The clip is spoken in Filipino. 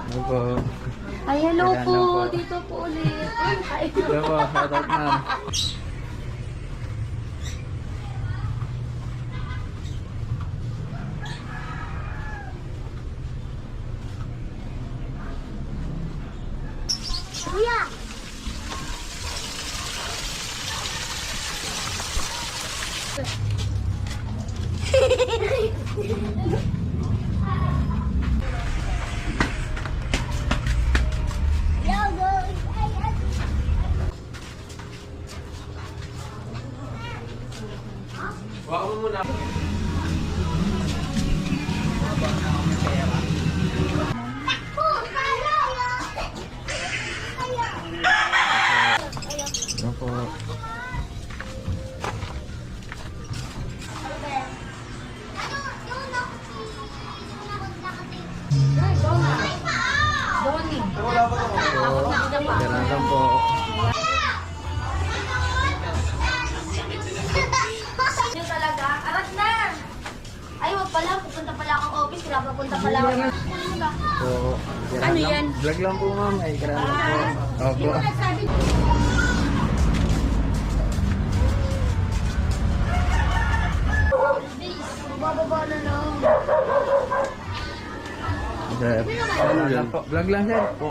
Opo. Ay, hello Kailan po. lang po. Dito po ulit. Ay, Hello po, shout out ma'am. Kuya. Waka mo muna. Ano po? Bonnie. Kailan lang po. Yun talaga. Arat na. Ay, wag pala. Pupunta pala akong office. Wala papunta pala ako. Po. Ano yan? Vlog lang po ma'am. Ay, kailan lang po. Opo. Bababa na lang. Sir. Vlog lang sir.